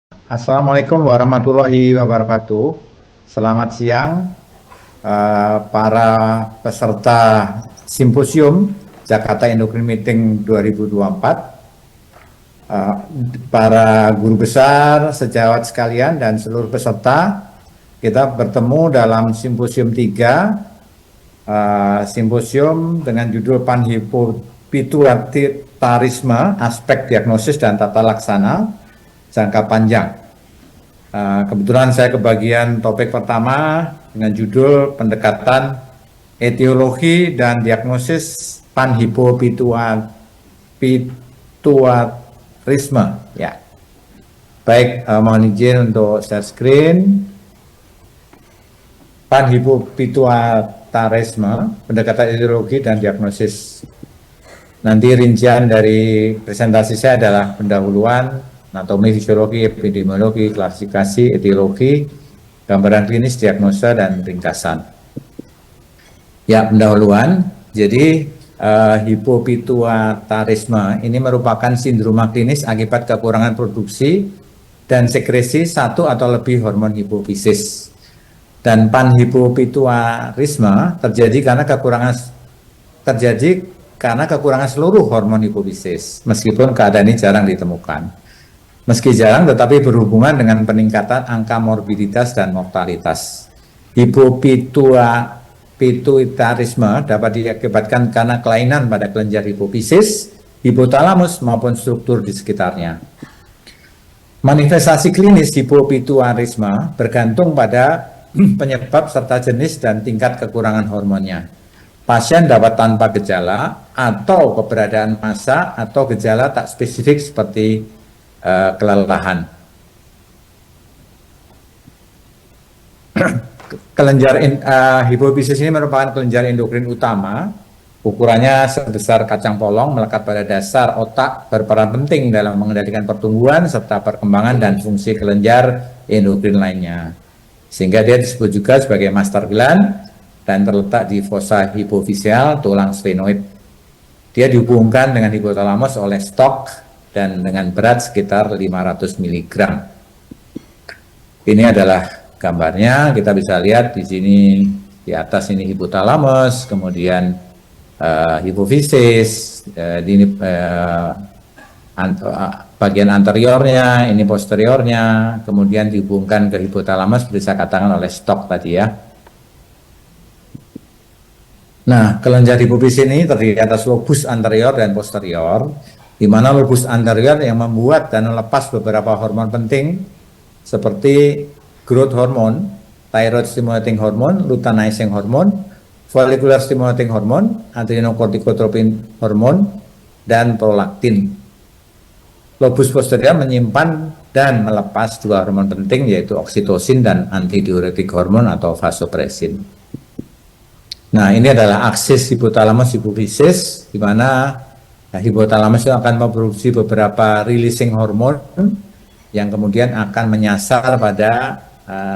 Assalamualaikum warahmatullahi wabarakatuh. Selamat siang para peserta Simposium Jakarta Endocrine Meeting 2024, para guru besar, sejawat sekalian, dan seluruh peserta. Kita bertemu dalam Simposium 3, Simposium dengan judul Panhipopituitarisme, Aspek Diagnosis dan Tata Laksana Jangka Panjang. Kebetulan saya kebagian topik pertama dengan judul pendekatan etiologi dan diagnosis panhipopituitarisme. Ya, baik, mohon izin untuk share screen. Panhipopituitarisme, pendekatan etiologi dan diagnosis. Nanti rincian dari presentasi saya adalah pendahuluan, anatomi, fisiologi, epidemiologi, klasifikasi, etiologi, gambaran klinis, diagnosa, dan ringkasan. Ya, pendahuluan. Jadi, hipopituitarisme ini merupakan sindroma klinis akibat kekurangan produksi dan sekresi satu atau lebih hormon hipofisis. Dan panhipopituitarisme terjadi karena kekurangan seluruh hormon hipofisis, meskipun keadaan ini jarang ditemukan. Meski jarang, tetapi berhubungan dengan peningkatan angka morbiditas dan mortalitas. Hipopituitarisme dapat diakibatkan karena kelainan pada kelenjar hipofisis, hipotalamus, maupun struktur di sekitarnya. Manifestasi klinis hipopituitarisme bergantung pada penyebab serta jenis dan tingkat kekurangan hormonnya. Pasien dapat tanpa gejala atau keberadaan massa atau gejala tak spesifik seperti kelelahan. Kelenjar hipofisis ini merupakan kelenjar endokrin utama. Ukurannya sebesar kacang polong, melekat pada dasar otak, berperan penting dalam mengendalikan pertumbuhan serta perkembangan dan fungsi kelenjar endokrin lainnya. Sehingga dia disebut juga sebagai master gland dan terletak di fossa hipofisial, tulang sphenoid. Dia dihubungkan dengan hipotalamus oleh stalk dan dengan berat sekitar 500 mg. Ini adalah gambarnya, kita bisa lihat di sini, di atas ini hipotalamus, kemudian hipofisis, bagian anteriornya, ini posteriornya, kemudian dihubungkan ke hipotalamus seperti saya katakan oleh stalk tadi ya. Nah, kelenjar hipofisis ini terdiri atas lobus anterior dan posterior, di mana lobus anterior yang membuat dan melepas beberapa hormon penting seperti growth hormone, thyroid stimulating hormone, luteinizing hormone, follicular stimulating hormone, adrenocorticotropin hormone, dan prolaktin. Lobus posterior menyimpan dan melepas dua hormon penting, yaitu oksitosin dan antidiuretik hormon atau vasopressin. Nah, ini adalah aksis hipotalamus hipofisis, di mana hipotalamus itu akan memproduksi beberapa releasing hormon yang kemudian akan menyasar pada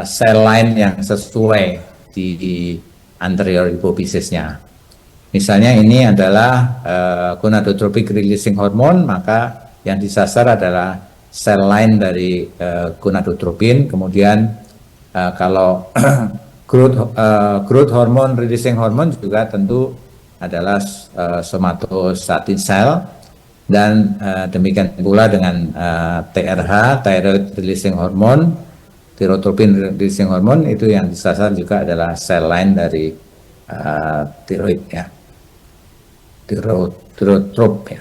sel lain yang sesuai di anterior hipofisisnya. Misalnya ini adalah gonadotropic releasing hormone, maka yang disasar adalah sel lain dari gonadotropin. Kemudian kalau growth hormone releasing hormone juga tentu adalah somatostatin cell, dan demikian pula dengan TRH, thyroid releasing hormone, thyrotropin releasing hormone, itu yang disasar juga adalah sel lain dari tiroid ya, tirotrop ya.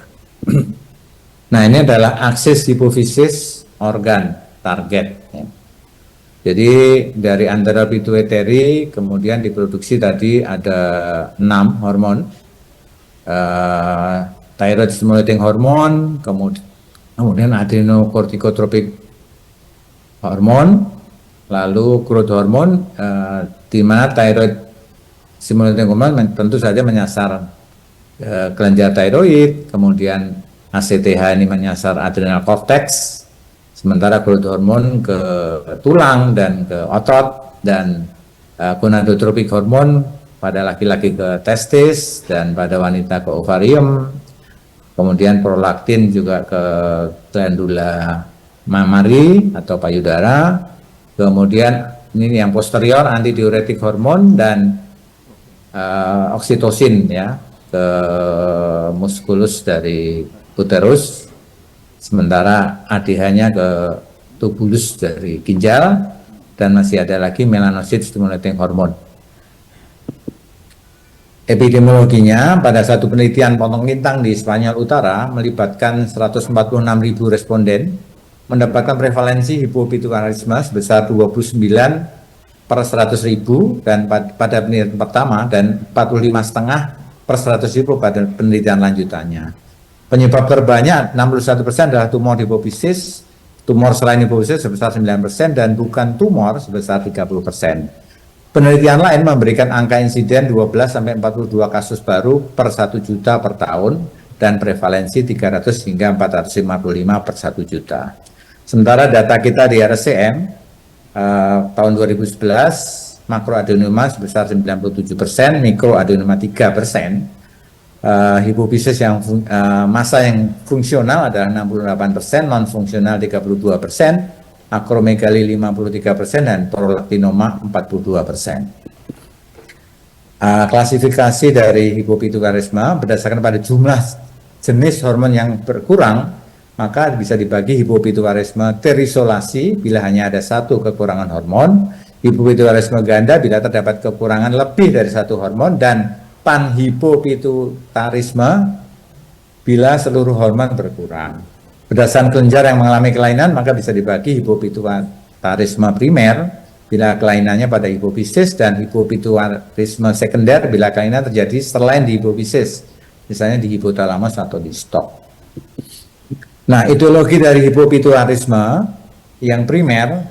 Nah, ini adalah aksis hipofisis organ target ya. Jadi dari anterior pituitary kemudian diproduksi tadi ada 6 hormon, thyroid stimulating hormone, kemudian adrenocorticotropic hormone, lalu growth hormone, di mana thyroid stimulating hormone tentu saja menyasar kelenjar tiroid, kemudian ACTH ini menyasar adrenal cortex, sementara growth hormone ke tulang dan ke otot, dan gonadotropic hormone pada laki-laki ke testis dan pada wanita ke ovarium, kemudian prolaktin juga ke glandula mamari atau payudara. Kemudian ini yang posterior antidiuretik hormon dan oksitosin ya ke muskulus dari uterus, sementara ADH-nya ke tubulus dari ginjal, dan masih ada lagi melanocyte stimulating hormone. Epidemiologinya, pada satu penelitian potong lintang di Spanyol Utara melibatkan 146.000 responden, mendapatkan prevalensi hipopituitarisme sebesar 29 per 100.000 dan pada penelitian pertama dan 45,5 per 100.000 pada penelitian lanjutannya. Penyebab terbanyak 61% adalah tumor hipofisis, tumor selain hipofisis sebesar 9% dan bukan tumor sebesar 30%. Penelitian lain memberikan angka insiden 12-42 kasus baru per 1 juta per tahun dan prevalensi 300 hingga 455 per 1 juta. Sementara data kita di RSCM tahun 2011 makroadenoma sebesar 97%, mikroadenoma 3%, hipofisis yang massa yang fungsional adalah 68%, non fungsional 32%, akromegali 53% dan prolaktinoma 42%. Klasifikasi dari hipopituitarisme berdasarkan pada jumlah jenis hormon yang berkurang, maka bisa dibagi hipopituitarisme terisolasi bila hanya ada satu kekurangan hormon, hipopituitarisme ganda bila terdapat kekurangan lebih dari satu hormon, dan panhipopituitarisme bila seluruh hormon berkurang. Berdasarkan kelenjar yang mengalami kelainan, maka bisa dibagi hipopituitarisme primer bila kelainannya pada hipofisis dan hipopituitarisme sekunder bila kelainan terjadi selain di hipofisis, misalnya di hipotalamus atau di stalk. Nah, etiologi dari hipopituitarisme yang primer,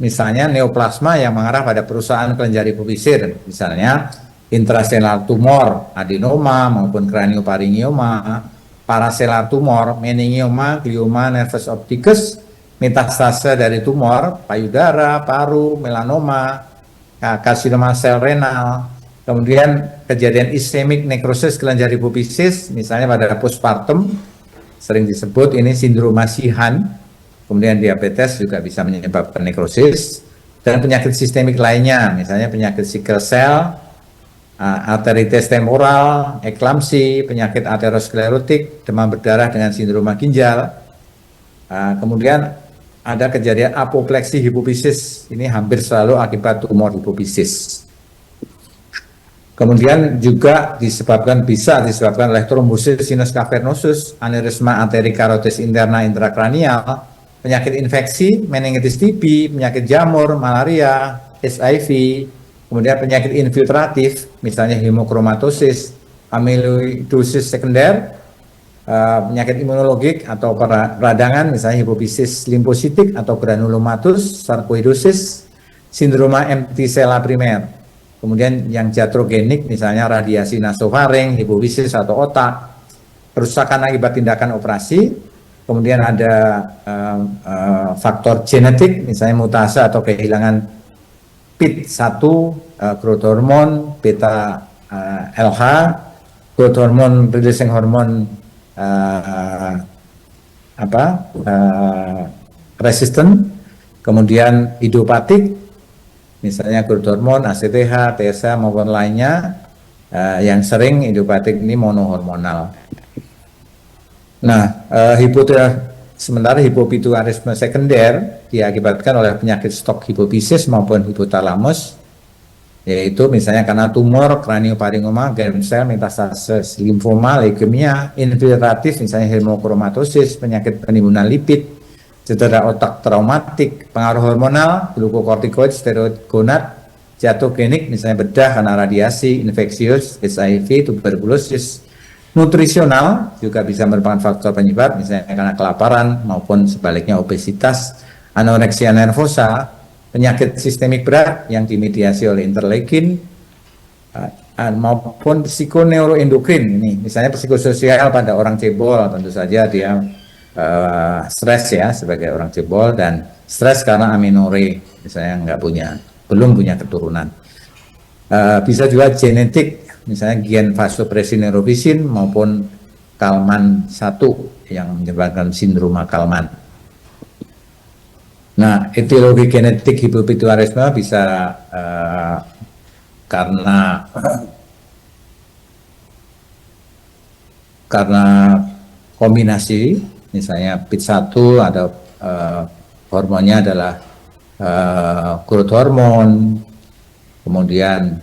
misalnya neoplasma yang mengarah pada perusahaan kelenjar hipofisir, misalnya intraselular tumor, adenoma maupun cranioparingioma, paraselular tumor, meningioma, glioma nervus opticus, metastase dari tumor, payudara, paru, melanoma, karsinoma sel renal, kemudian kejadian ischemic necrosis kelenjar hipofisis, misalnya pada postpartum, sering disebut ini sindroma Sheehan, kemudian diabetes juga bisa menyebabkan nekrosis, dan penyakit sistemik lainnya, misalnya penyakit sickle cell, arteritis temporal, eklamsi, penyakit aterosklerotik, demam berdarah dengan sindroma ginjal, kemudian ada kejadian apopleksi hipofisis, ini hampir selalu akibat tumor hipofisis. Kemudian juga bisa disebabkan oleh trombosis sinus cavernosus, aneurisma arteri karotis interna intrakranial, penyakit infeksi, meningitis TB, penyakit jamur, malaria, HIV, kemudian penyakit infiltratif, misalnya hemochromatosis, amyloidosis sekunder, penyakit imunologik atau peradangan, misalnya hipofisis limfositik atau granulomatous sarkoidosis, sindroma emphysema primer. Kemudian yang iatrogenik, misalnya radiasi nasofaring, hipofisis atau otak, kerusakan akibat tindakan operasi, kemudian ada faktor genetik, misalnya mutase atau kehilangan PIT1, growth hormone, beta LH, growth hormone, releasing hormone resistant, kemudian idiopatik, misalnya growth hormone, ACTH, TSH maupun lainnya, yang sering idiopatik ini monohormonal. Nah, sementara hipopituitarisme sekunder diakibatkan oleh penyakit stalk hipofisis maupun hipotalamus, yaitu misalnya karena tumor, cranioparingioma, germ cell, metastase limfoma, leukemia, infiltratif, misalnya hemochromatosis, penyakit penimbunan lipid, cedera otak traumatik, pengaruh hormonal, glukokortikoid, steroid gonad, jatogenik, misalnya bedah karena radiasi, infeksius, HIV, tuberkulosis, nutrisional juga bisa merupakan faktor penyebab, misalnya karena kelaparan maupun sebaliknya obesitas, anoreksia nervosa, penyakit sistemik berat yang dimediasi oleh interleukin, maupun psikoneuroendokrin, ini misalnya psikososial pada orang cebol, tentu saja dia stres ya sebagai orang cebol, dan stres karena amenorrhea, misalnya belum punya keturunan. Bisa juga genetik, misalnya gen vasopressin neurofisin maupun Kalman 1 yang menyebabkan sindroma Kalman. Nah, etiologi genetik hipopituarisme bisa karena kombinasi, misalnya PIT1 ada hormonnya adalah growth hormone, kemudian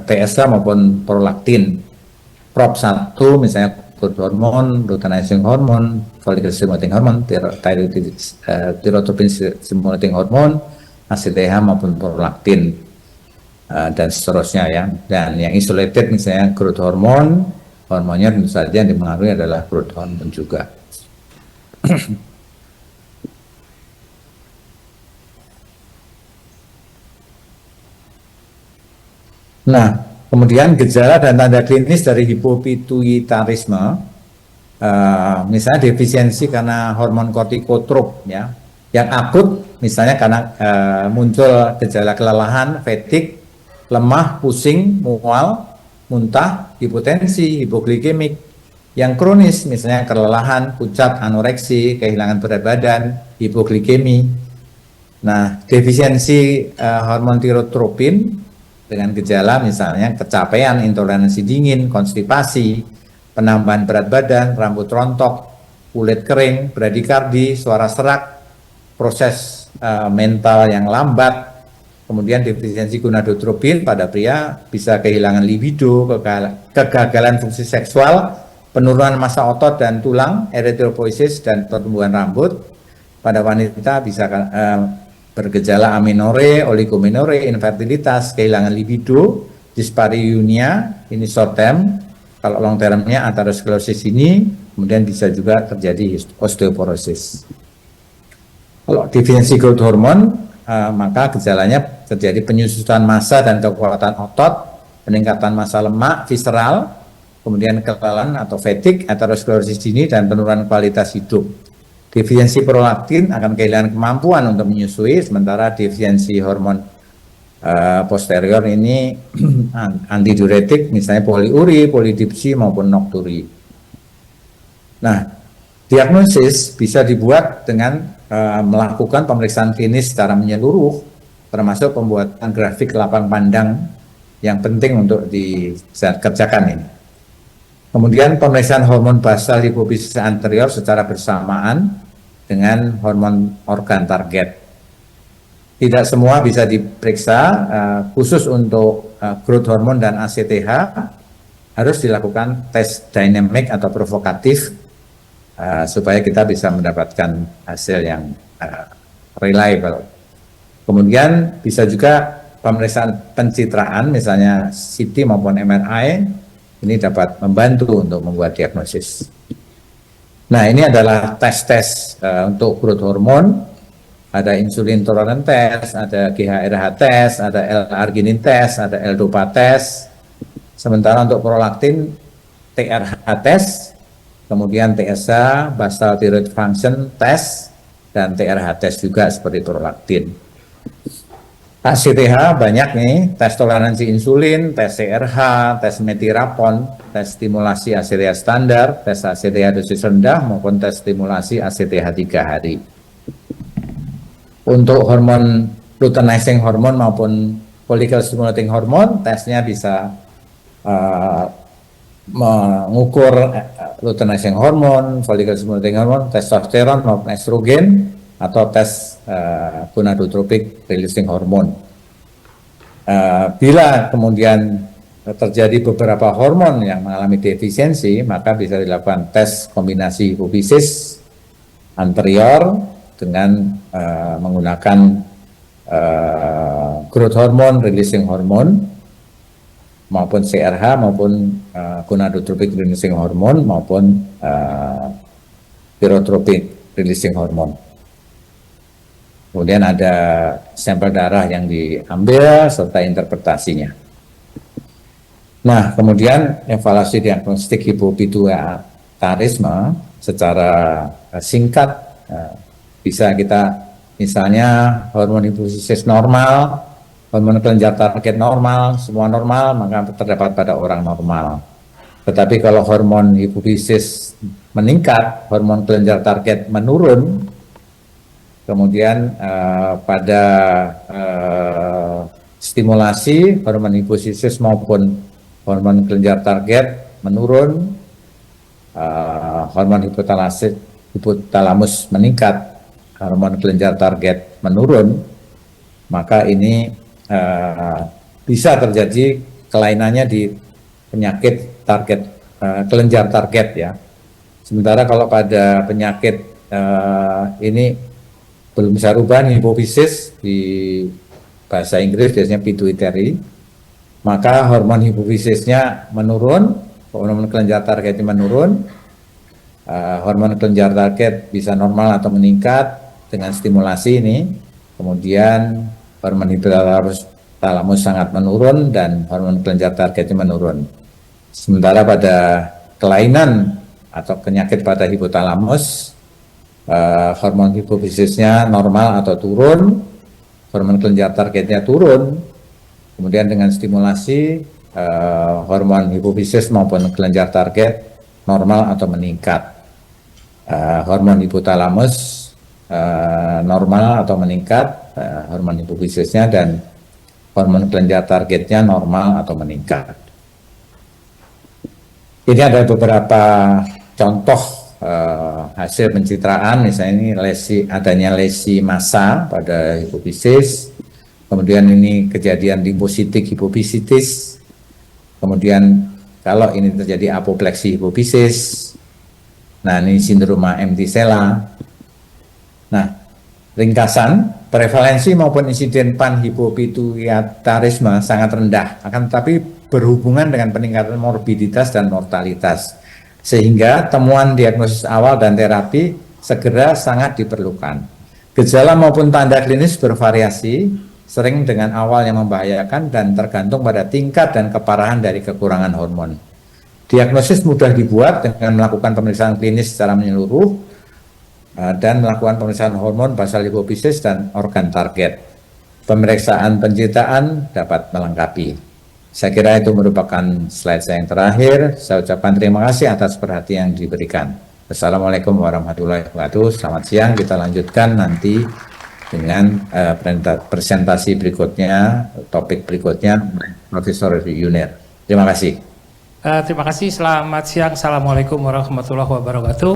TSH maupun prolaktin. PROP1 misalnya growth hormone, luteinizing hormone, follicle stimulating hormone, tyrotropin stimulating hormone, ACTH maupun prolaktin, dan seterusnya ya. Dan yang isolated misalnya growth hormone, hormonnya tentu saja yang dipengaruhi adalah growth hormone juga. Nah, kemudian gejala dan tanda klinis dari hipopituitarisme, misalnya defisiensi karena hormon kortikotrop ya, yang akut misalnya karena muncul gejala kelelahan, fatigue, lemah, pusing, mual, muntah, hipotensi, hipoglikemik. Yang kronis misalnya kelelahan, pucat, anoreksi, kehilangan berat badan, hipoglikemi. Nah, defisiensi hormon tirotropin dengan gejala misalnya kecapean, intoleransi dingin, konstipasi, penambahan berat badan, rambut rontok, kulit kering, bradikardi, suara serak, proses mental yang lambat, kemudian defisiensi gonadotropin pada pria bisa kehilangan libido, kegagalan fungsi seksual, penurunan massa otot dan tulang, erythropoiesis dan pertumbuhan rambut. Pada wanita bisa bergejala amenore, oligomenore, infertilitas, kehilangan libido, dispareunia, ini short term. Kalau long termnya atherosclerosis ini, kemudian bisa juga terjadi osteoporosis. Kalau defisiensi growth hormone, maka gejalanya terjadi penyusutan massa dan kekuatan otot, peningkatan massa lemak, visceral, kemudian kelelahan atau fatigue, atherosclerosis dini, dan penurunan kualitas hidup. Defisiensi prolaktin akan kehilangan kemampuan untuk menyusui, sementara defisiensi hormon posterior ini antidiuretik, misalnya poliuri, polidipsi maupun nokturi. Nah, diagnosis bisa dibuat dengan melakukan pemeriksaan klinis secara menyeluruh, termasuk pembuatan grafik lapang pandang yang penting untuk dikerjakan ini. Kemudian pemeriksaan hormon basal hipofisis anterior secara bersamaan dengan hormon organ target. Tidak semua bisa diperiksa, khusus untuk growth hormone dan ACTH harus dilakukan tes dynamic atau provokatif supaya kita bisa mendapatkan hasil yang reliable. Kemudian bisa juga pemeriksaan pencitraan, misalnya CT maupun MRI. Ini dapat membantu untuk membuat diagnosis. Nah, ini adalah tes-tes untuk growth hormone. Ada insulin tolerant test, ada GHRH test, ada L-arginin test, ada L-dopa test. Sementara untuk prolaktin, TRH test, kemudian TSH, basal thyroid function test, dan TRH test juga seperti prolaktin. ACTH banyak nih, tes toleransi insulin, tes CRH, tes metirapon, tes stimulasi ACTH standar, tes ACTH dosis rendah, maupun tes stimulasi ACTH 3 hari. Untuk hormon luteinizing hormone maupun follicle stimulating hormone, tesnya bisa mengukur luteinizing hormone, follicle stimulating hormone, testosteron maupun estrogen, atau tes gonadotropic releasing hormone. Bila kemudian terjadi beberapa hormon yang mengalami defisiensi, maka bisa dilakukan tes kombinasi hipofisis anterior dengan menggunakan growth hormone, releasing hormone, maupun CRH, maupun gonadotropic releasing hormone, maupun thyrotropic releasing hormone. Kemudian ada sampel darah yang diambil serta interpretasinya. Nah, kemudian evaluasi diagnostik hipopituitarisme secara singkat bisa kita misalnya hormon hipofisis normal, hormon kelenjar target normal, semua normal, maka terdapat pada orang normal. Tetapi kalau hormon hipofisis meningkat, hormon kelenjar target menurun, kemudian pada stimulasi hormon hipofisis maupun hormon kelenjar target menurun, hormon hipotalamus meningkat, hormon kelenjar target menurun, maka ini bisa terjadi kelainannya di penyakit target kelenjar target ya. Sementara kalau pada penyakit ini belum bisa rubah hipofisis, di bahasa Inggris biasanya pituitary, maka hormon hipofisisnya menurun, hormon kelenjar targetnya menurun, hormon kelenjar target bisa normal atau meningkat dengan stimulasi ini, kemudian hormon hipotalamus sangat menurun dan hormon kelenjar targetnya menurun. Sementara pada kelainan atau penyakit pada hipotalamus, hormon hipofisisnya normal atau turun, hormon kelenjar targetnya turun, kemudian dengan stimulasi hormon hipofisis maupun kelenjar target normal atau meningkat, hormon hipotalamus normal atau meningkat, hormon hipofisisnya, dan hormon kelenjar targetnya normal atau meningkat. Ini ada beberapa contoh hasil pencitraan, misalnya ini adanya lesi massa pada hipofisis, kemudian ini kejadian limfositik hipofisitis, kemudian kalau ini terjadi apopleksi hipofisis, nah ini sindroma empty-sella. Nah, ringkasan, prevalensi maupun insiden panhipopituitarisme sangat rendah, akan tetapi berhubungan dengan peningkatan morbiditas dan mortalitas, sehingga temuan diagnosis awal dan terapi segera sangat diperlukan. Gejala maupun tanda klinis bervariasi, sering dengan awal yang membahayakan dan tergantung pada tingkat dan keparahan dari kekurangan hormon. Diagnosis mudah dibuat dengan melakukan pemeriksaan klinis secara menyeluruh dan melakukan pemeriksaan hormon basal hipofisis dan organ target. Pemeriksaan pencitraan dapat melengkapi. Saya kira itu merupakan slide saya yang terakhir. Saya ucapkan terima kasih atas perhatian yang diberikan. Assalamualaikum warahmatullahi wabarakatuh. Selamat siang. Kita lanjutkan nanti dengan presentasi berikutnya, topik berikutnya, Profesor Yunir. Terima kasih. Terima kasih. Selamat siang. Assalamualaikum warahmatullahi wabarakatuh.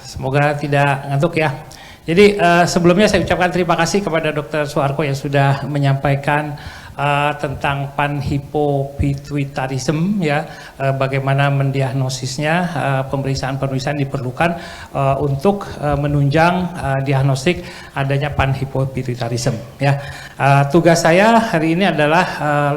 Semoga tidak ngantuk ya. Jadi sebelumnya saya ucapkan terima kasih kepada Dr. Suharko yang sudah menyampaikan tentang panhipopituitarisme ya, bagaimana mendiagnosisnya, pemeriksaan diperlukan untuk menunjang diagnostik adanya panhipopituitarisme ya. Tugas saya hari ini adalah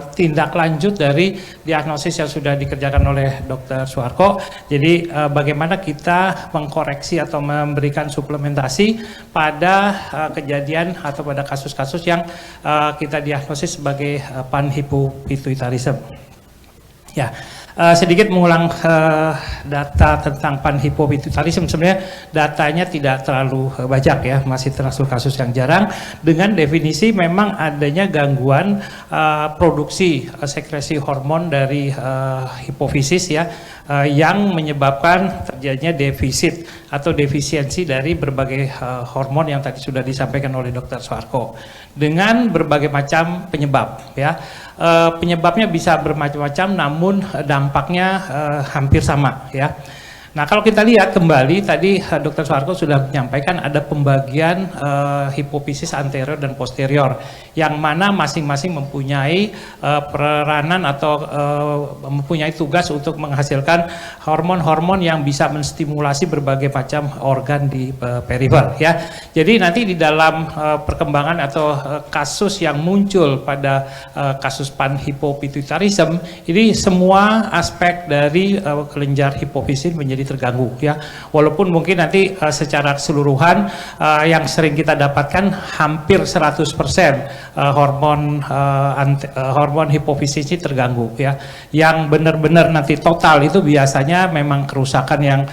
tindak lanjut dari diagnosis yang sudah dikerjakan oleh Dr. Suharko. Jadi bagaimana kita mengkoreksi atau memberikan suplementasi pada kejadian atau pada kasus-kasus yang kita diagnosis sebagai panhipopituitarisme. Ya, sedikit mengulang data tentang panhipopituitarisme. Sebenarnya datanya tidak terlalu banyak ya, masih termasuk kasus yang jarang. Dengan definisi memang adanya gangguan produksi sekresi hormon dari hipofisis ya, yang menyebabkan terjadinya defisit atau defisiensi dari berbagai hormon yang tadi sudah disampaikan oleh Dr. Suharko dengan berbagai macam penyebab ya. Penyebabnya bisa bermacam-macam, namun dampaknya hampir sama ya. Nah, kalau kita lihat kembali tadi Dr. Suharko sudah menyampaikan ada pembagian hipofisis anterior dan posterior yang mana masing-masing mempunyai peranan atau mempunyai tugas untuk menghasilkan hormon-hormon yang bisa menstimulasi berbagai macam organ di perifer ya. Jadi nanti di dalam perkembangan atau kasus yang muncul pada kasus panhipopituitarisme ini semua aspek dari kelenjar hipofisis menjadi terganggu ya, walaupun mungkin nanti secara keseluruhan yang sering kita dapatkan hampir 100% hormon hipofisis ini terganggu ya. Yang benar-benar nanti total itu biasanya memang kerusakan yang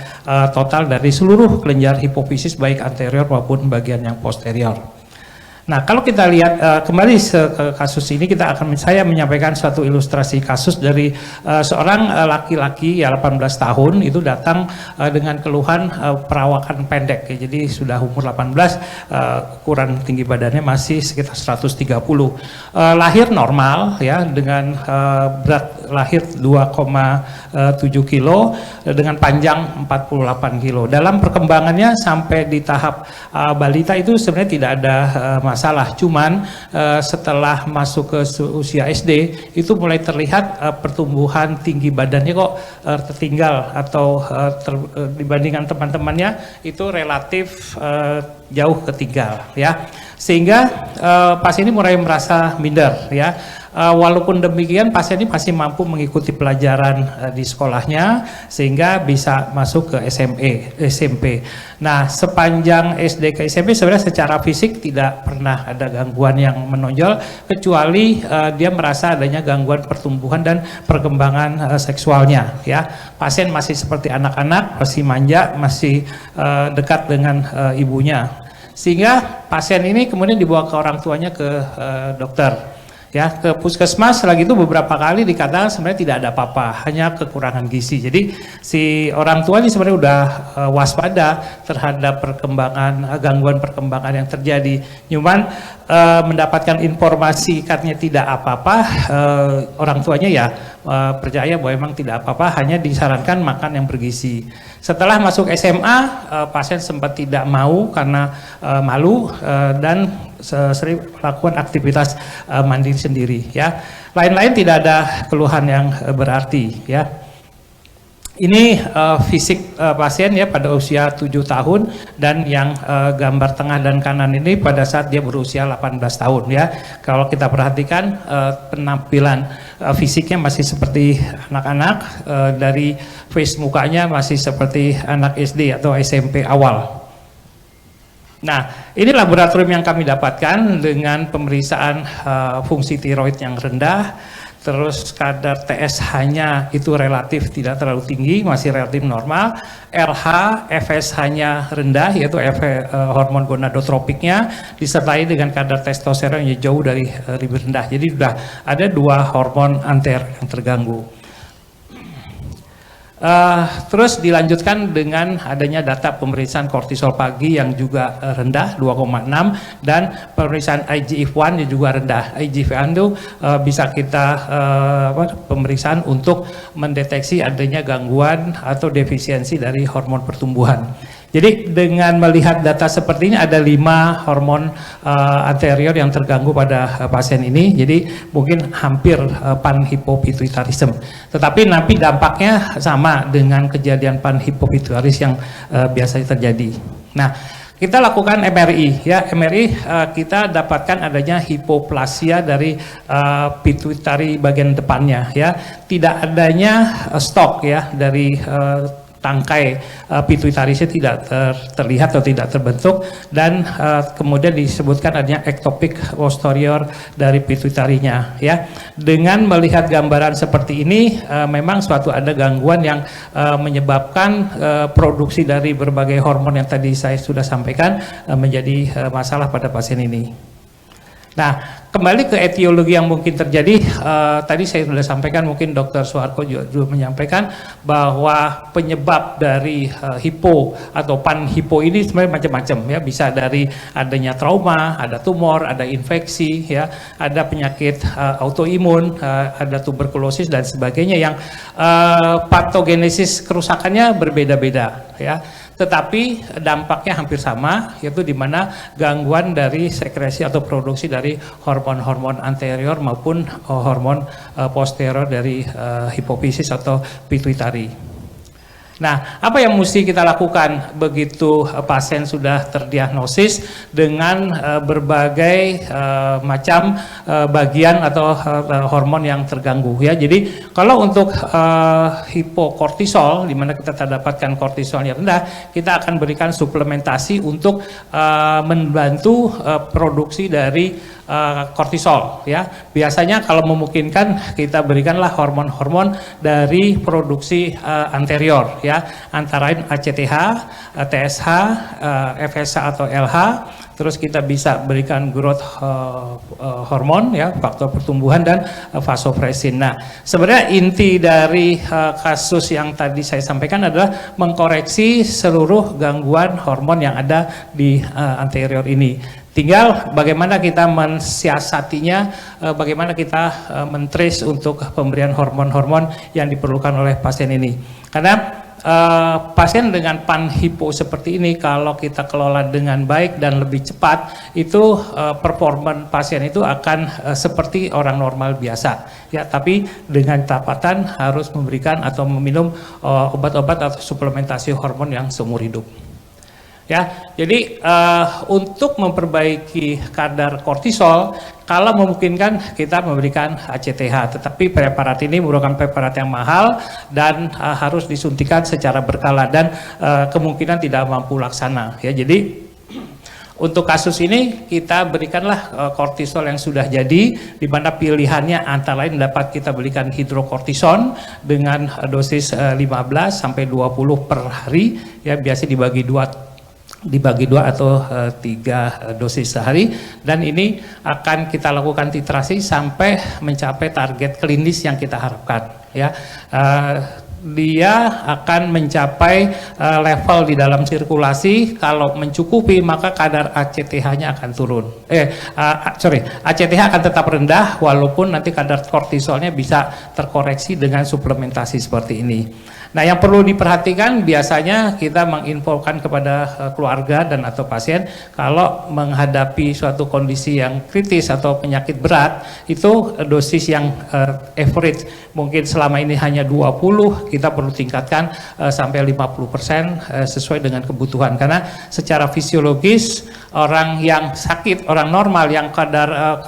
total dari seluruh kelenjar hipofisis baik anterior maupun bagian yang posterior. Nah, kalau kita lihat kembali ke kasus ini, saya menyampaikan suatu ilustrasi kasus dari seorang laki-laki ya 18 tahun itu datang dengan keluhan perawakan pendek ya. Jadi sudah umur 18, ukuran tinggi badannya masih sekitar 130. Lahir normal ya dengan berat lahir 2,7 kilo dengan panjang 48 kilo. Dalam perkembangannya sampai di tahap balita itu sebenarnya tidak ada masalah, cuman setelah masuk ke usia SD itu mulai terlihat pertumbuhan tinggi badannya kok tertinggal atau dibandingkan teman-temannya itu relatif jauh ketinggal ya, sehingga pasien ini mulai merasa minder ya. Walaupun demikian pasien ini masih mampu mengikuti pelajaran di sekolahnya sehingga bisa masuk ke SMP. Nah, sepanjang SD ke SMP sebenarnya secara fisik tidak pernah ada gangguan yang menonjol kecuali dia merasa adanya gangguan pertumbuhan dan perkembangan seksualnya ya. Pasien masih seperti anak-anak, masih manja, masih dekat dengan ibunya. Sehingga pasien ini kemudian dibawa ke orang tuanya ke dokter. Ya, ke puskesmas lagi itu beberapa kali dikatakan sebenarnya tidak ada apa-apa, hanya kekurangan gizi. Jadi si orang tua ini sebenarnya udah waspada terhadap gangguan perkembangan yang terjadi. Cuman mendapatkan informasi katanya tidak apa-apa, orang tuanya ya percaya bahwa memang tidak apa-apa, hanya disarankan makan yang bergizi. Setelah masuk SMA, pasien sempat tidak mau karena malu dan sering melakukan aktivitas mandiri sendiri ya. Lain-lain tidak ada keluhan yang berarti ya. Ini fisik pasien ya pada usia 7 tahun dan yang gambar tengah dan kanan ini pada saat dia berusia 18 tahun ya. Kalau kita perhatikan penampilan fisiknya masih seperti anak-anak, dari face mukanya masih seperti anak SD atau SMP awal. Nah, ini laboratorium yang kami dapatkan dengan pemeriksaan fungsi tiroid yang rendah, terus kadar TSH-nya itu relatif tidak terlalu tinggi, masih relatif normal, RH, FSH-nya rendah, yaitu hormon gonadotropiknya, disertai dengan kadar testosteron yang jauh dari lebih rendah. Jadi sudah ada 2 hormon anter yang terganggu. Terus dilanjutkan dengan adanya data pemeriksaan kortisol pagi yang juga rendah 2,6 dan pemeriksaan IGF-1 yang juga rendah. IGF-1 itu bisa kita pemeriksaan untuk mendeteksi adanya gangguan atau defisiensi dari hormon pertumbuhan. Jadi dengan melihat data seperti ini ada 5 hormon anterior yang terganggu pada pasien ini. Jadi mungkin hampir panhipopituitarisme. Tetapi nanti dampaknya sama dengan kejadian panhipopituitaris yang biasanya terjadi. Nah, kita lakukan MRI ya. MRI kita dapatkan adanya hipoplasia dari pituitari bagian depannya ya. Tidak adanya stok ya dari tangkai pituitarisnya tidak terlihat atau tidak terbentuk, dan kemudian disebutkan adanya ectopic posterior dari pituitarinya ya. Dengan melihat gambaran seperti ini memang suatu ada gangguan yang menyebabkan produksi dari berbagai hormon yang tadi saya sudah sampaikan menjadi masalah pada pasien ini. Nah, kembali ke etiologi yang mungkin terjadi, tadi saya sudah sampaikan, mungkin Dr. Suharko juga menyampaikan bahwa penyebab dari hipo atau panhipo ini sebenarnya macam-macam ya, bisa dari adanya trauma, ada tumor, ada infeksi ya, ada penyakit autoimun, ada tuberkulosis dan sebagainya yang patogenesis kerusakannya berbeda-beda ya. Tetapi dampaknya hampir sama, yaitu di mana gangguan dari sekresi atau produksi dari hormon-hormon anterior maupun hormon posterior dari hipofisis atau pituitari. Nah, apa yang mesti kita lakukan begitu pasien sudah terdiagnosis dengan berbagai macam bagian atau hormon yang terganggu ya. Jadi kalau untuk hipokortisol, di mana kita terdapatkan kortisolnya rendah, kita akan berikan suplementasi untuk membantu produksi dari kortisol ya. Biasanya kalau memungkinkan kita berikanlah hormon-hormon dari produksi anterior ya, antara lain ACTH, TSH, FSH atau LH, terus kita bisa berikan growth hormon ya, faktor pertumbuhan dan vasopressin. Nah, sebenarnya inti dari kasus yang tadi saya sampaikan adalah mengkoreksi seluruh gangguan hormon yang ada di anterior ini. Tinggal bagaimana kita mensiasatinya, bagaimana kita mentrace untuk pemberian hormon-hormon yang diperlukan oleh pasien ini. Karena pasien dengan panhipo seperti ini kalau kita kelola dengan baik dan lebih cepat, itu performa pasien itu akan seperti orang normal biasa. Ya, tapi dengan catatan harus memberikan atau meminum obat-obat atau suplementasi hormon yang seumur hidup. Ya, jadi untuk memperbaiki kadar kortisol, kalau memungkinkan kita memberikan ACTH, tetapi preparat ini merupakan preparat yang mahal dan harus disuntikan secara berkala dan kemungkinan tidak mampu laksana. Ya, jadi untuk kasus ini kita berikanlah kortisol yang sudah jadi, di mana pilihannya antara lain dapat kita berikan hidrokortison dengan dosis 15 sampai 20 per hari, ya biasa dibagi dua atau 3 dosis sehari, dan ini akan kita lakukan titrasi sampai mencapai target klinis yang kita harapkan. Ya, dia akan mencapai level di dalam sirkulasi. Kalau mencukupi maka kadar ACTH-nya akan turun. ACTH akan tetap rendah walaupun nanti kadar kortisolnya bisa terkoreksi dengan suplementasi seperti ini. Nah, yang perlu diperhatikan biasanya kita menginfokan kepada keluarga dan atau pasien kalau menghadapi suatu kondisi yang kritis atau penyakit berat, itu dosis yang average mungkin selama ini hanya 20, kita perlu tingkatkan sampai 50% sesuai dengan kebutuhan. Karena secara fisiologis orang yang sakit, orang normal yang kadar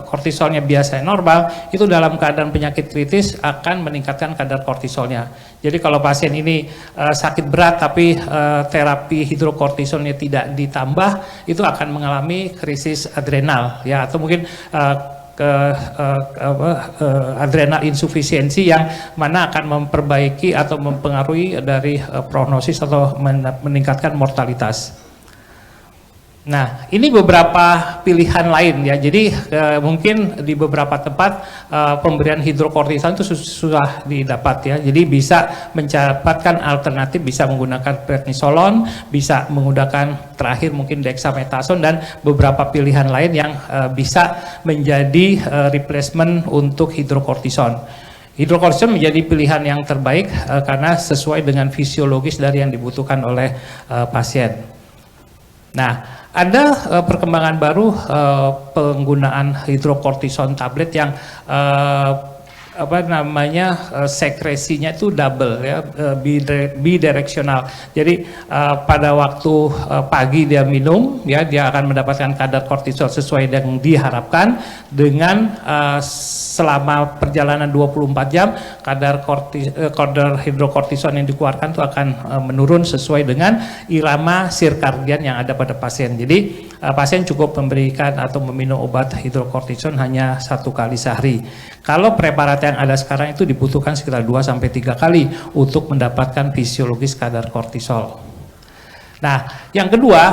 kortisolnya biasa normal, itu dalam keadaan penyakit kritis akan meningkatkan kadar kortisolnya. Jadi kalau pasien ini sakit berat tapi terapi hidrokortisonnya tidak ditambah, itu akan mengalami krisis adrenal ya, atau mungkin adrenal insufisiensi yang mana akan memperbaiki atau mempengaruhi dari prognosis atau meningkatkan mortalitas. Nah, ini beberapa pilihan lain ya. Jadi mungkin di beberapa tempat pemberian hidrokortison itu sudah didapat ya. Jadi bisa mendapatkan alternatif, bisa menggunakan prednisolon, bisa menggunakan terakhir mungkin dexamethasone dan beberapa pilihan lain yang bisa menjadi replacement untuk hidrokortison. Hidrokortison menjadi pilihan yang terbaik karena sesuai dengan fisiologis dari yang dibutuhkan oleh pasien. Nah, ada perkembangan baru penggunaan hidrokortison tablet yang sekresinya itu double ya, bidireksional. Jadi pada waktu pagi dia minum ya, dia akan mendapatkan kadar kortisol sesuai yang diharapkan. Dengan selama perjalanan 24 jam kadar hidrokortison yang dikeluarkan itu akan menurun sesuai dengan irama sirkadian yang ada pada pasien. Jadi pasien cukup memberikan atau meminum obat hidrokortison hanya 1 kali sehari. Kalau preparat yang ada sekarang itu dibutuhkan sekitar 2-3 kali untuk mendapatkan fisiologis kadar kortisol. Nah, yang kedua,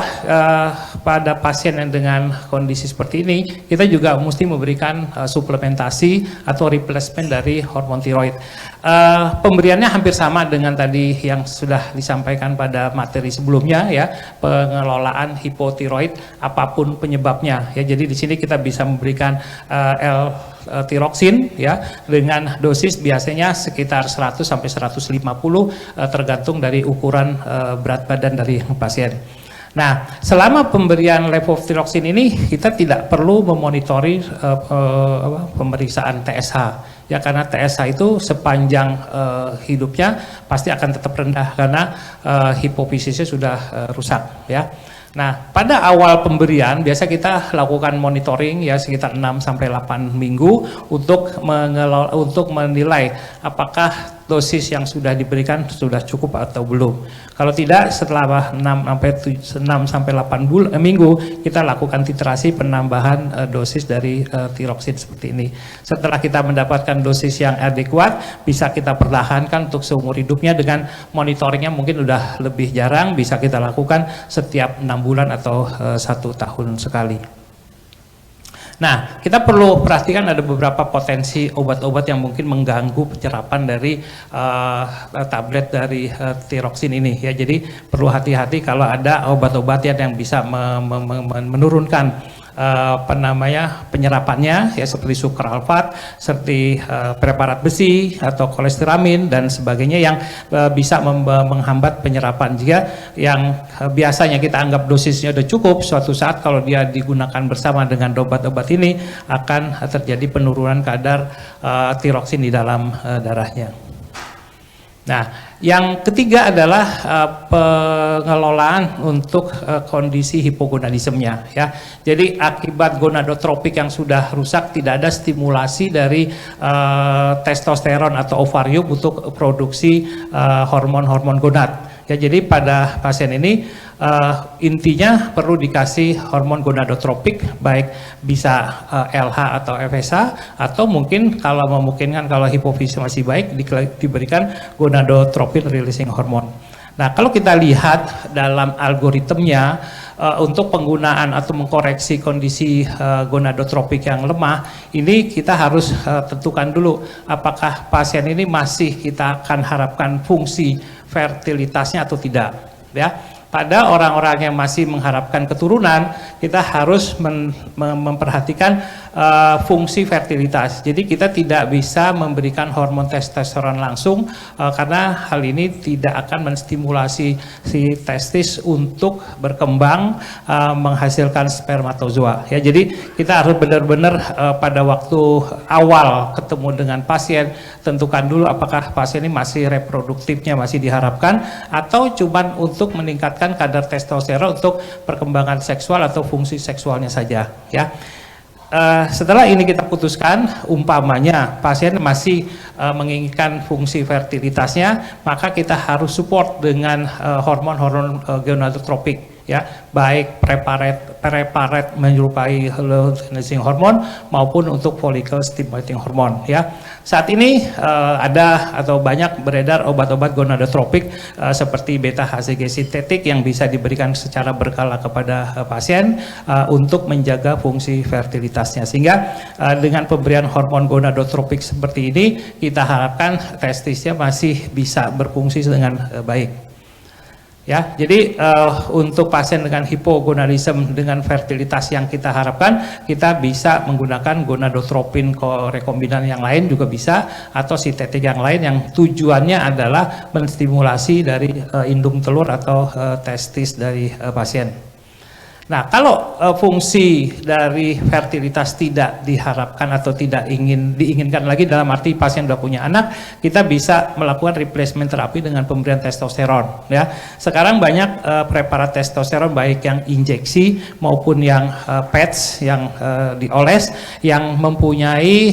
pada pasien yang dengan kondisi seperti ini, kita juga mesti memberikan suplementasi atau replacement dari hormon tiroid. Pemberiannya hampir sama dengan tadi yang sudah disampaikan pada materi sebelumnya ya, pengelolaan hipotiroid apapun penyebabnya ya. Jadi di sini kita bisa memberikan L-tiroksin ya dengan dosis biasanya sekitar 100 sampai 150 tergantung dari ukuran berat badan dari pasien. Nah, selama pemberian levothyroxine ini kita tidak perlu memonitori pemeriksaan TSH ya, karena TSH itu sepanjang hidupnya pasti akan tetap rendah karena hipofisisnya sudah rusak ya. Nah, pada awal pemberian biasa kita lakukan monitoring ya sekitar 6 sampai 8 minggu untuk menilai apakah dosis yang sudah diberikan sudah cukup atau belum. Kalau tidak, setelah 6 sampai 8 minggu kita lakukan titrasi penambahan dosis dari tiroksin seperti ini. Setelah kita mendapatkan dosis yang adekuat, bisa kita pertahankan untuk seumur hidupnya dengan monitoringnya mungkin udah lebih jarang, bisa kita lakukan setiap 6 bulan atau 1 tahun sekali. Nah, kita perlu perhatikan ada beberapa potensi obat-obat yang mungkin mengganggu penyerapan dari tablet dari tiroksin ini ya. Jadi perlu hati-hati kalau ada obat-obatan yang bisa menurunkan penyerapannya ya, seperti sukralfat, seperti preparat besi atau kolesteramin dan sebagainya yang bisa menghambat penyerapan. Jika yang biasanya kita anggap dosisnya sudah cukup, suatu saat kalau dia digunakan bersama dengan obat-obat ini akan terjadi penurunan kadar tiroksin di dalam darahnya. Nah, yang ketiga adalah pengelolaan untuk kondisi hipogonadismenya ya. Jadi akibat gonadotropik yang sudah rusak, tidak ada stimulasi dari testosteron atau ovarium untuk produksi hormon-hormon gonad. Ya, jadi pada pasien ini intinya perlu dikasih hormon gonadotropik, baik bisa LH atau FSH, atau mungkin kalau memungkinkan kalau hipofisi masih baik diberikan gonadotropin releasing hormone. Nah, kalau kita lihat dalam algoritmnya untuk penggunaan atau mengkoreksi kondisi gonadotropik yang lemah, ini kita harus tentukan dulu apakah pasien ini masih kita akan harapkan fungsi fertilitasnya atau tidak ya. Pada orang-orang yang masih mengharapkan keturunan, kita harus memperhatikan fungsi fertilitas. Jadi kita tidak bisa memberikan hormon testosteron langsung karena hal ini tidak akan menstimulasi si testis untuk berkembang menghasilkan spermatozoa. Ya, jadi kita harus benar-benar pada waktu awal ketemu dengan pasien, tentukan dulu apakah pasien ini masih reproduktifnya masih diharapkan atau cuman untuk meningkatkan kadar testosteron untuk perkembangan seksual atau fungsi seksualnya saja ya. Setelah ini kita putuskan, umpamanya pasien masih menginginkan fungsi fertilitasnya, maka kita harus support dengan hormon-hormon gonadotropik ya, baik preparat menyerupai luteinizing hormone maupun untuk follicle stimulating hormone ya. Saat ini ada atau banyak beredar obat-obat gonadotropik seperti beta HCG sintetik yang bisa diberikan secara berkala kepada pasien untuk menjaga fungsi fertilitasnya, sehingga dengan pemberian hormon gonadotropik seperti ini kita harapkan testisnya masih bisa berfungsi dengan baik. Ya, jadi untuk pasien dengan hipogonadisme dengan fertilitas yang kita harapkan, kita bisa menggunakan gonadotropin rekombinan yang lain juga bisa, atau sintetik yang lain yang tujuannya adalah menstimulasi dari indung telur atau testis dari pasien. Nah, kalau fungsi dari fertilitas tidak diharapkan atau tidak diinginkan lagi, dalam arti pasien sudah punya anak, kita bisa melakukan replacement terapi dengan pemberian testosteron ya. Sekarang banyak preparat testosteron baik yang injeksi maupun yang pads yang dioles yang mempunyai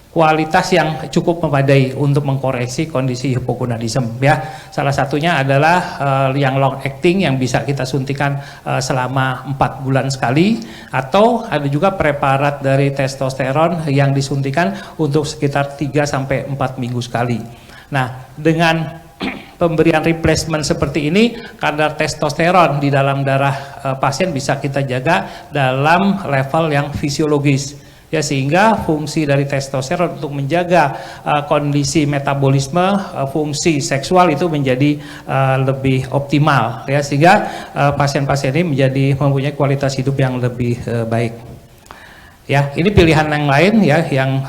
kualitas yang cukup memadai untuk mengkoreksi kondisi hipogonadisme ya. Salah satunya adalah yang long acting yang bisa kita suntikan selama 4 bulan sekali, atau ada juga preparat dari testosteron yang disuntikan untuk sekitar 3 sampai 4 minggu sekali. Nah, dengan pemberian replacement seperti ini, kadar testosteron di dalam darah pasien bisa kita jaga dalam level yang fisiologis. Ya, sehingga fungsi dari testosteron untuk menjaga kondisi metabolisme, fungsi seksual itu menjadi lebih optimal ya, sehingga pasien-pasien ini mempunyai kualitas hidup yang lebih baik. Ya, ini pilihan yang lain ya, yang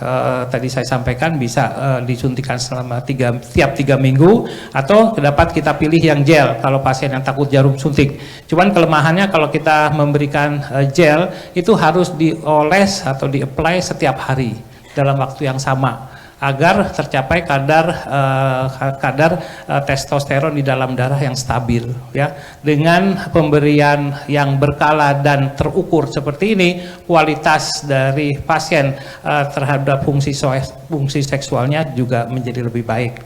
tadi saya sampaikan bisa disuntikan selama tiap 3 minggu, atau dapat kita pilih yang gel kalau pasien yang takut jarum suntik. Cuman kelemahannya kalau kita memberikan gel itu harus dioles atau di-apply setiap hari dalam waktu yang sama. agar tercapai kadar testosteron di dalam darah yang stabil, ya. Dengan pemberian yang berkala dan terukur seperti ini, kualitas dari pasien terhadap fungsi seksualnya juga menjadi lebih baik.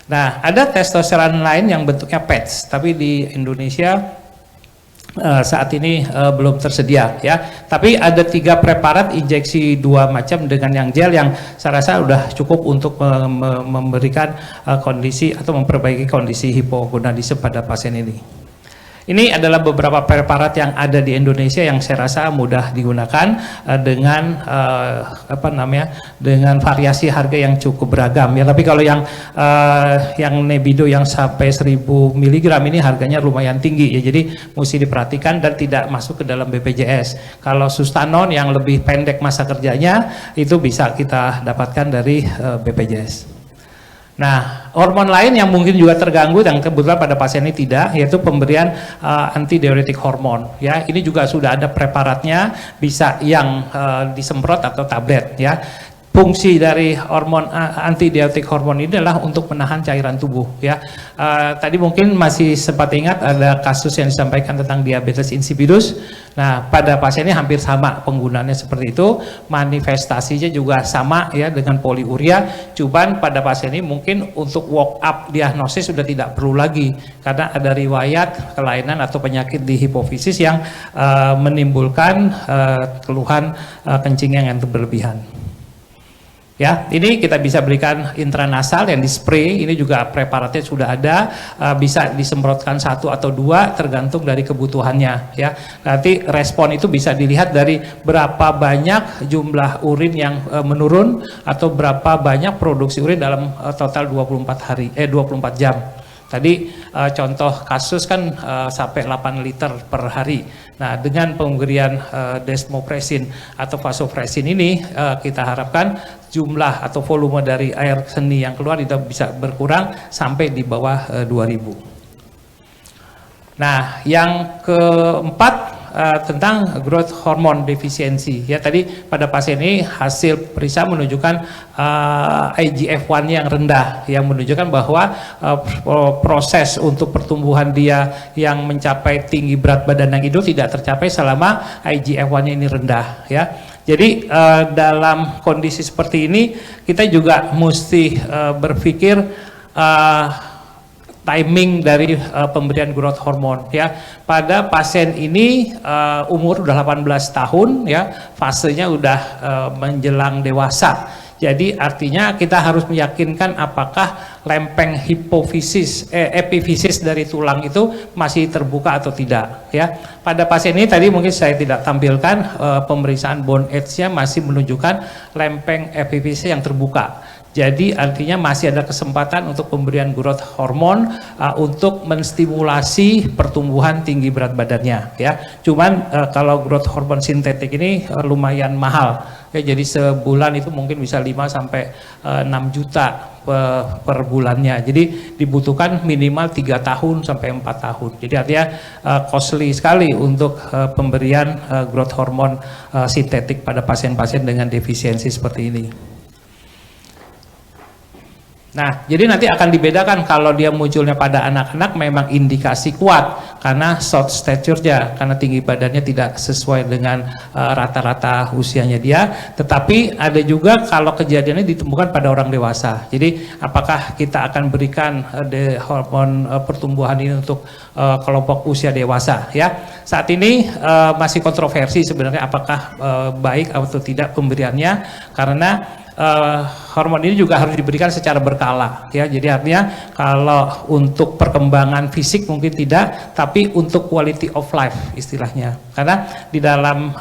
Nah, ada testosteron lain yang bentuknya patch, tapi di Indonesia saat ini belum tersedia, ya. Tapi ada 3 preparat injeksi 2 macam dengan yang gel yang saya rasa sudah cukup untuk memberikan kondisi atau memperbaiki kondisi hipogonadisme pada pasien ini. Ini adalah beberapa preparat yang ada di Indonesia yang saya rasa mudah digunakan dengan dengan variasi harga yang cukup beragam, ya. Tapi kalau yang Nebido yang sampai 1000 mg ini harganya lumayan tinggi, ya. Jadi mesti diperhatikan dan tidak masuk ke dalam BPJS. Kalau Sustanon yang lebih pendek masa kerjanya itu bisa kita dapatkan dari BPJS. Nah, hormon lain yang mungkin juga terganggu dan kebetulan pada pasien ini tidak, yaitu pemberian antidiuretik hormon, ya. Ini juga sudah ada preparatnya, bisa yang disemprot atau tablet, ya. Fungsi dari hormon antidiuretik hormon ini adalah untuk menahan cairan tubuh, ya. Tadi mungkin masih sempat ingat ada kasus yang disampaikan tentang diabetes insipidus. Nah, pada pasien ini hampir sama penggunaannya seperti itu, manifestasinya juga sama, ya, dengan poliuria. Cuman pada pasien ini mungkin untuk walk up diagnosis sudah tidak perlu lagi karena ada riwayat kelainan atau penyakit di hipofisis yang menimbulkan keluhan kencing yang berlebihan. Ya, ini kita bisa berikan intranasal yang di spray, ini juga preparatnya sudah ada, bisa disemprotkan 1 atau 2 tergantung dari kebutuhannya, ya. Nanti respon itu bisa dilihat dari berapa banyak jumlah urin yang menurun atau berapa banyak produksi urin dalam total 24 jam. Tadi contoh kasus kan sampai 8 liter per hari. Nah, dengan pemberian desmopresin atau vasopresin ini kita harapkan jumlah atau volume dari air seni yang keluar itu bisa berkurang sampai di bawah 2000. Nah, yang keempat tentang growth hormone defisiensi, ya. Tadi pada pasien ini hasil periksa menunjukkan IGF-1 yang rendah, yang menunjukkan bahwa proses untuk pertumbuhan dia yang mencapai tinggi berat badan yang ideal tidak tercapai selama IGF-1-nya ini rendah, ya. Jadi dalam kondisi seperti ini kita juga mesti berpikir timing dari pemberian growth hormone, ya. Pada pasien ini umur udah 18 tahun, ya, fasenya udah menjelang dewasa. Jadi artinya kita harus meyakinkan apakah lempeng epifisis dari tulang itu masih terbuka atau tidak, ya. Pada pasien ini tadi mungkin saya tidak tampilkan pemeriksaan bone age-nya masih menunjukkan lempeng epifisis yang terbuka. Jadi artinya masih ada kesempatan untuk pemberian growth hormone untuk menstimulasi pertumbuhan tinggi berat badannya, ya. Cuman kalau growth hormone sintetik ini lumayan mahal, ya. Jadi sebulan itu mungkin bisa 5 sampai 6 juta per bulannya. Jadi dibutuhkan minimal 3 tahun sampai 4 tahun. Jadi artinya costly sekali untuk pemberian growth hormone sintetik pada pasien-pasien dengan defisiensi seperti ini. Nah, jadi nanti akan dibedakan kalau dia munculnya pada anak-anak memang indikasi kuat karena short stature-nya, karena tinggi badannya tidak sesuai dengan rata-rata usianya dia. Tetapi ada juga kalau kejadiannya ditemukan pada orang dewasa. Jadi apakah kita akan berikan hormon pertumbuhan ini untuk kelompok usia dewasa, ya. Saat ini masih kontroversi sebenarnya apakah baik atau tidak pemberiannya, karena hormon ini juga harus diberikan secara berkala, ya. Jadi artinya kalau untuk perkembangan fisik mungkin tidak, tapi untuk quality of life istilahnya, karena di dalam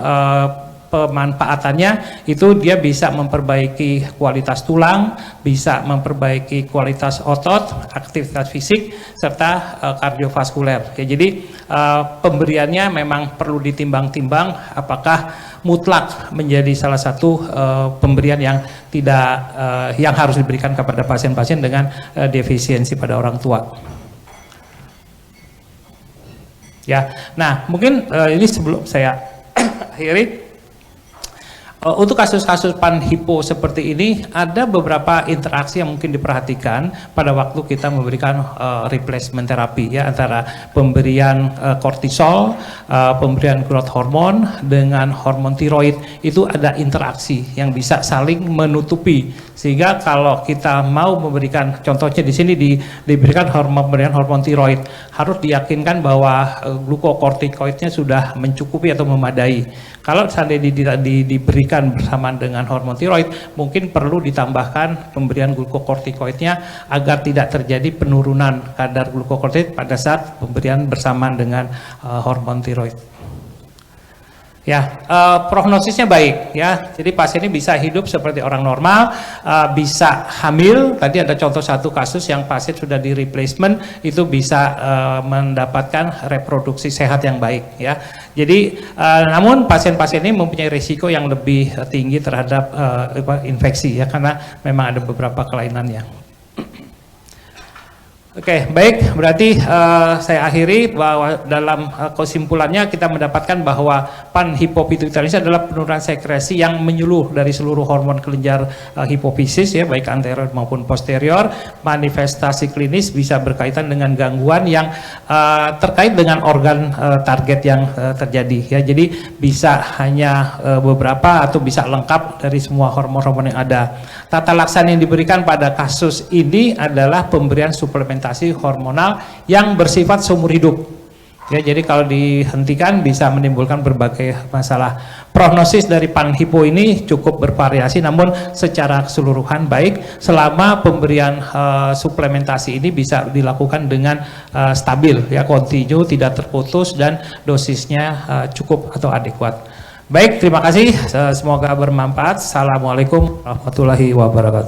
pemanfaatannya itu dia bisa memperbaiki kualitas tulang, bisa memperbaiki kualitas otot, aktivitas fisik, serta kardiovaskuler, ya. Jadi pemberiannya memang perlu ditimbang-timbang apakah mutlak menjadi salah satu pemberian yang tidak yang harus diberikan kepada pasien-pasien dengan defisiensi pada orang tua. Ya, nah mungkin ini sebelum saya akhiri, Untuk kasus-kasus panhipo seperti ini ada beberapa interaksi yang mungkin diperhatikan pada waktu kita memberikan replacement terapi ya, antara pemberian kortisol, pemberian growth hormone dengan hormon tiroid. Itu ada interaksi yang bisa saling menutupi, sehingga kalau kita mau memberikan, contohnya di sini diberikan pemberian hormon tiroid, harus diyakinkan bahwa glukokortikoidnya sudah mencukupi atau memadai. Kalau seandainya diberikan bersamaan dengan hormon tiroid, mungkin perlu ditambahkan pemberian glukokortikoidnya agar tidak terjadi penurunan kadar glukokortikoid pada saat pemberian bersamaan dengan hormon tiroid. Ya, prognosisnya baik ya. Jadi pasien ini bisa hidup seperti orang normal, bisa hamil. Tadi ada contoh satu kasus yang pasien sudah di replacement, itu bisa mendapatkan reproduksi sehat yang baik ya. Jadi namun pasien-pasien ini mempunyai risiko yang lebih tinggi terhadap infeksi ya, karena memang ada beberapa kelainannya. Oke, baik, berarti saya akhiri bahwa dalam kesimpulannya kita mendapatkan bahwa panhipopituitarisme adalah penurunan sekresi yang menyeluruh dari seluruh hormon kelenjar hipofisis ya, baik anterior maupun posterior. Manifestasi klinis bisa berkaitan dengan gangguan yang terkait dengan organ target yang terjadi ya. Jadi bisa hanya beberapa atau bisa lengkap dari semua hormon-hormon yang ada. Tata laksana yang diberikan pada kasus ini adalah pemberian suplementasi hormonal yang bersifat seumur hidup. Ya, jadi kalau dihentikan bisa menimbulkan berbagai masalah. Prognosis dari panhipo ini cukup bervariasi, namun secara keseluruhan baik selama pemberian suplementasi ini bisa dilakukan dengan stabil, ya, kontinu, tidak terputus, dan dosisnya cukup atau adekuat. Baik, terima kasih. Semoga bermanfaat. Assalamualaikum warahmatullahi wabarakatuh.